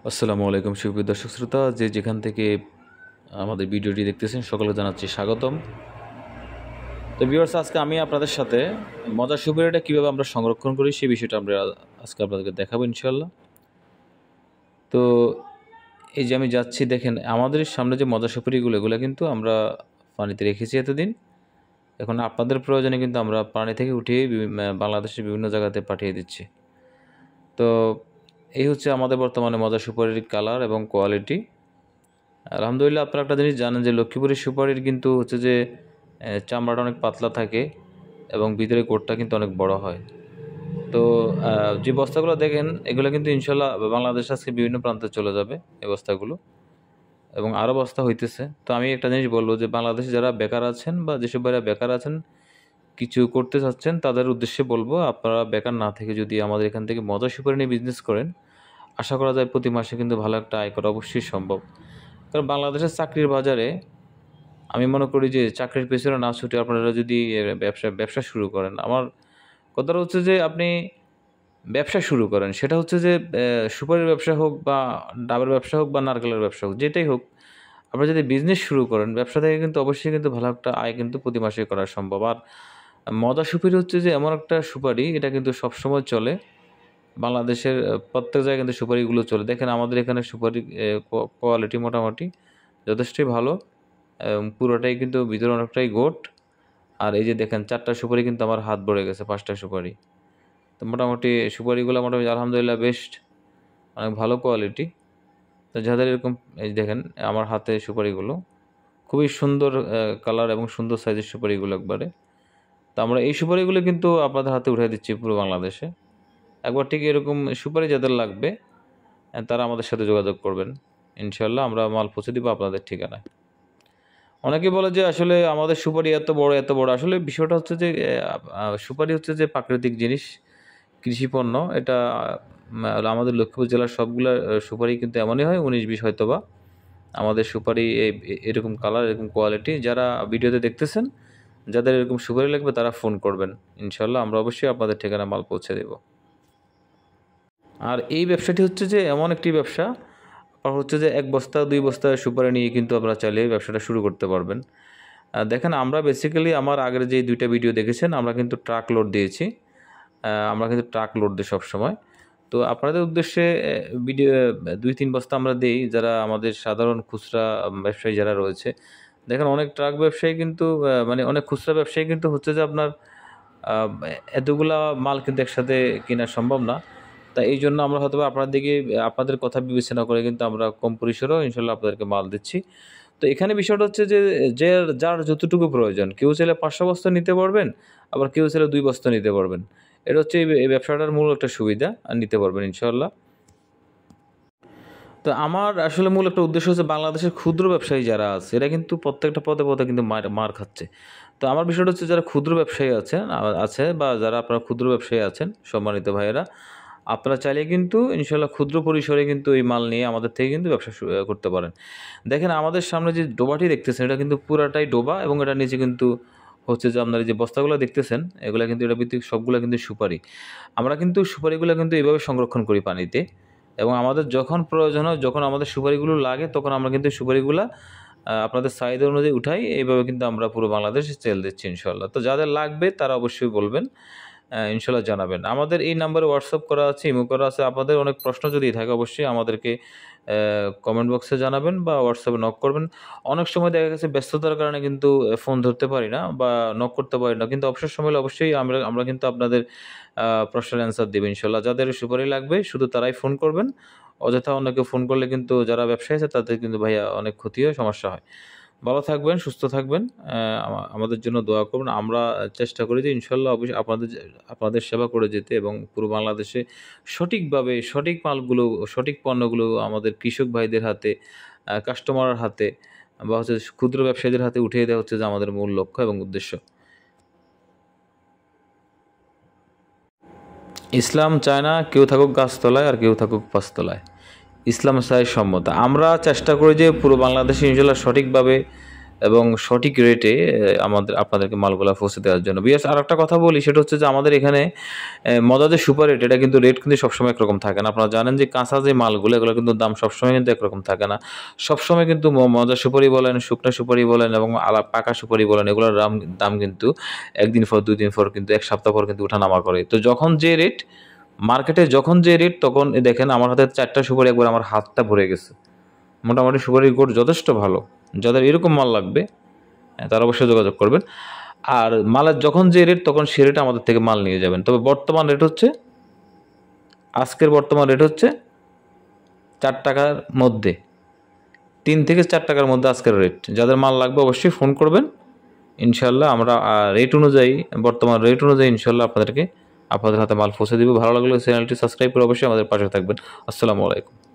আসসালামু আলাইকুম সুপ্রিয় দর্শক শ্রোতা, যেখান থেকে আমাদের ভিডিওটি দেখতেছেন সকলকে জানাচ্ছি স্বাগতম। তো ভিউয়ার্স, আজকে আমি আপনাদের সাথে মজার সুপারিটা কীভাবে আমরা সংরক্ষণ করি সেই বিষয়টা আমরা আজকে আপনাদেরকে দেখাবো ইনশাল্লাহ। তো এই যে আমি যাচ্ছি, দেখেন আমাদের সামনে যে মজার সুপারিগুলো, এগুলো কিন্তু আমরা পানিতে রেখেছি এতদিন। এখন আপনাদের প্রয়োজনে কিন্তু আমরা পানি থেকে উঠিয়ে বাংলাদেশের বিভিন্ন জায়গাতে পাঠিয়ে দিচ্ছি। তো এই হচ্ছে আমাদের বর্তমানে মজার সুপারির কালার এবং কোয়ালিটি। আলহামদুলিল্লাহ, আপনারা একটা জিনিস জানেন যে লক্ষ্মীপুরের সুপারির কিন্তু হচ্ছে যে চামড়াটা অনেক পাতলা থাকে এবং ভিতরে কোটটা কিন্তু অনেক বড় হয়। তো যে বস্তাগুলো দেখেন, এগুলো কিন্তু ইনশাল্লাহ বাংলাদেশ আজকে বিভিন্ন প্রান্তে চলে যাবে এই বস্তাগুলো, এবং আরও বস্তা হইতেছে। তো আমি একটা জিনিস বলবো যে বাংলাদেশে যারা বেকার আছেন বা যেসব ভাইরা বেকার আছেন, কিছু করতে চাচ্ছেন, তাদের উদ্দেশ্যে বলবো আপনারা বেকার না থেকে যদি আমাদের এখান থেকে মজার সুপারি নিয়ে বিজনেস করেন, আশা করা যায় প্রতি মাসে কিন্তু ভালো একটা আয় করা অবশ্যই সম্ভব। কারণ বাংলাদেশের চাকরির বাজারে আমি মনে করি যে চাকরির পেছনে না ছুটে আপনারা যদি ব্যবসা শুরু করেন, আমার কথাটা হচ্ছে যে আপনি ব্যবসা শুরু করেন, সেটা হচ্ছে যে সুপারির ব্যবসা হোক বা ডাবের ব্যবসা হোক বা নারকেলের ব্যবসা হোক, যেটাই হোক, আপনারা যদি বিজনেস শুরু করেন, ব্যবসা থেকে কিন্তু অবশ্যই কিন্তু ভালো একটা আয় কিন্তু প্রতি মাসে করা সম্ভব। আর মজা সুপারি হচ্ছে যে এমন একটা সুপারি, এটা কিন্তু সবসময় চলে বাংলাদেশের প্রত্যেক জায়গায়, কিন্তু সুপারিগুলো চলে। দেখেন আমাদের এখানে সুপারি কোয়ালিটি মোটামুটি যথেষ্টই ভালো, পুরোটাই কিন্তু ভিতরে অনেকটাই গোট। আর এই যে দেখেন 4টা সুপারি কিন্তু আমার হাত ভরে গেছে, 5টা সুপারি। তো মোটামুটি সুপারিগুলো মোটামুটি আলহামদুলিল্লাহ বেস্ট, অনেক ভালো কোয়ালিটি। তো যাদের এরকম, এই দেখেন আমার হাতে সুপারিগুলো খুবই সুন্দর কালার এবং সুন্দর সাইজের সুপারিগুলো একবারে। তো আমরা এই সুপারিগুলো কিন্তু আপনাদের হাতে উঠিয়ে দিচ্ছি পুরো বাংলাদেশে। একবার ঠিক এরকম সুপারি যাদের লাগবে তারা আমাদের সাথে যোগাযোগ করবেন, ইনশাল্লাহ আমরা মাল পৌঁছে দিব আপনাদের ঠিকানায়। অনেকে বলে যে আসলে আমাদের সুপারি এত বড় এত বড়, আসলে বিষয়টা হচ্ছে যে সুপারি হচ্ছে যে প্রাকৃতিক জিনিস, কৃষি পণ্য। এটা আমাদের লক্ষ্মীপুর জেলার সবগুলা সুপারি কিন্তু এমনই হয়, 19-20 হয়তো বা। আমাদের সুপারি এরকম কালার, এরকম কোয়ালিটি। যারা ভিডিওতে দেখতেছেন, যাদের এরকম সুপারি লাগবে তারা ফোন করবেন, ইনশাল্লাহ আমরা অবশ্যই আপনাদের ঠিকানা মাল পৌঁছে দেব। আর এই ব্যবসাটি হচ্ছে যে এমন একটি ব্যবসা, আর হচ্ছে যে 1 বস্তা 2 বস্তা সুপারি নিয়ে কিন্তু আপনারা চাইলে ব্যবসাটা শুরু করতে পারবেন। দেখেন আমরা বেসিক্যালি আমার আগের যে 2টা ভিডিও দেখেছেন, আমরা কিন্তু ট্রাক লোড দিয়েছি। আমরা কিন্তু ট্রাক লোড দিই সবসময়। তো আপনাদের উদ্দেশ্যে ভিডিও 2-3 বস্তা আমরা দিই, যারা আমাদের সাধারণ খুচরা ব্যবসায়ী যারা রয়েছে। দেখেন অনেক ট্রাক ব্যবসায়ী কিন্তু মানে অনেক খুচরা ব্যবসায়ী কিন্তু হচ্ছে যে আপনার এতগুলা মাল কিন্তু একসাথে কেনা সম্ভব না। তাই এই জন্য আমরা হয়তো আপনাদের কথা বিবেচনা করে কিন্তু আমরা কম পরিসরেও ইনশাল্লাহ আপনাদেরকে মাল দিচ্ছি। তো এখানে বিষয়টা হচ্ছে যে যার যতটুকু প্রয়োজন, কেউ চাইলে 500 বস্তা নিতে পারবেন, আবার কেউ চাইলে 2 বস্তা নিতে পারবেন। এটা হচ্ছে এই ব্যবসাটার মূল একটা সুবিধা, আর নিতে পারবেন ইনশাল্লাহ। তো আমার আসলে মূল একটা উদ্দেশ্য হচ্ছে বাংলাদেশের ক্ষুদ্র ব্যবসায়ী যারা আছে, এরা কিন্তু প্রত্যেকটা পদে পদে কিন্তু মার খাচ্ছে। তো আমার বিষয়টা হচ্ছে যারা ক্ষুদ্র ব্যবসায়ী আছে বা যারা আপনারা ক্ষুদ্র ব্যবসায়ী আছেন, সম্মানিত ভাইয়েরা, আপনারা চাইলে কিন্তু ইনশাল্লাহ ক্ষুদ্র পরিসরে কিন্তু এই মাল নিয়ে আমাদের থেকে কিন্তু ব্যবসা করতে পারেন। দেখেন আমাদের সামনে যে ডোবাটি দেখতেছেন, এটা কিন্তু পুরাটাই ডোবা, এবং এটা নিচে কিন্তু হচ্ছে যে আপনার যে বস্তাগুলো দেখতেছেন, এগুলো কিন্তু এটা ভিত্তিক সবগুলো কিন্তু সুপারি। আমরা কিন্তু সুপারিগুলো কিন্তু এইভাবে সংরক্ষণ করি পানিতে, এবং আমাদের যখন প্রয়োজন হয়, যখন আমাদের সুপারিগুলো লাগে, তখন আমরা কিন্তু সুপারিগুলো আপনাদের চাহিদা অনুযায়ী উঠাই। এইভাবে কিন্তু আমরা পুরো বাংলাদেশে সেল দিচ্ছি ইনশাল্লাহ। তো যাদের লাগবে তারা অবশ্যই বলবেন, ইনশাল্লাহ জানাবেন। আমাদের এই নাম্বারে হোয়াটসঅ্যাপ করা আছে, ইমো করা আছে। আপনাদের অনেক প্রশ্ন যদি থাকে অবশ্যই আমাদেরকে কমেন্ট বক্সে জানাবেন বা হোয়াটসঅ্যাপে নক করবেন। অনেক সময় দেখা গেছে ব্যস্ততার কারণে কিন্তু ফোন ধরতে পারি না বা নক করতে পারি না, কিন্তু অবসর সময় হলে অবশ্যই আমরা কিন্তু আপনাদের প্রশ্নের অ্যান্সার দেব ইনশাল্লাহ। যাদের সুপারি লাগবে শুধু তারাই ফোন করবেন। অযথা অন্যকে ফোন করলে কিন্তু যারা ব্যবসায়ী আছে তাদের কিন্তু ভাইয়া অনেক ক্ষতি হয়, সমস্যা হয়। ভালো থাকবেন, সুস্থ থাকবেন, আমাদের জন্য দোয়া করবেন। আমরা চেষ্টা করি যে ইনশাল্লাহ অবশ্যই আপনাদের সেবা করে যেতে, এবং পুরো বাংলাদেশে সঠিকভাবে সঠিক মালগুলো, সঠিক পণ্যগুলো আমাদের কৃষক ভাইদের হাতে, কাস্টমারের হাতে বা হচ্ছে ক্ষুদ্র ব্যবসায়ীদের হাতে উঠিয়ে দেওয়া হচ্ছে যে আমাদের মূল লক্ষ্য এবং উদ্দেশ্য। ইসলাম চায় না কেউ থাকুক গাছতলায় আর কেউ থাকুক পাঁচতলায়। ইসলাম চায় সম্মত। আমরা চেষ্টা করি যে পুরো বাংলাদেশে ইনশাল্লাহ সঠিকভাবে এবং সঠিক রেটে আপনাদেরকে মালগুলা পৌঁছে দেওয়ার জন্য। বিয়ার্স আরেকটা কথা বলি, সেটা হচ্ছে যে আমাদের এখানে মজা যে সুপার রেট, এটা কিন্তু রেট কিন্তু সবসময় একরকম থাকে না। আপনারা জানেন যে কাঁচা যে মালগুলো, এগুলো কিন্তু দাম সবসময় কিন্তু একরকম থাকে না। সবসময় কিন্তু মজা সুপারি বলেন, শুকনা সুপারি বলেন এবং পাকা সুপারি বলেন, এগুলোর দাম কিন্তু একদিন পর 2 দিন পর কিন্তু 1 সপ্তাহ পর কিন্তু উঠানামা করে। তো যখন যে রেট মার্কেটে, যখন যে রেট, তখন দেখেন আমার হাতে 4টা সুপারি একবার আমার হাতটা ভরে গেছে। মোটামুটি সুপারির গুড় যথেষ্ট ভালো। যাদের এরকম মাল লাগবে তারা অবশ্যই যোগাযোগ করবেন। আর মালের যখন যে রেট, তখন সে রেটে আমাদের থেকে মাল নিয়ে যাবেন। তবে বর্তমান রেট হচ্ছে, আজকের বর্তমান রেট হচ্ছে 4 টাকার মধ্যে, 3 থেকে 4 টাকার মধ্যে আজকের রেট। যাদের মাল লাগবে অবশ্যই ফোন করবেন। ইনশাল্লাহ আমরা রেট অনুযায়ী, বর্তমান রেট অনুযায়ী ইনশাল্লাহ আপনাদের হাতে মাল পৌঁছে দিব। ভালো লাগলে চ্যানেলটি সাবস্ক্রাইব করে অবশ্যই আমাদের পাশে থাকবেন। আসসালামু আলাইকুম।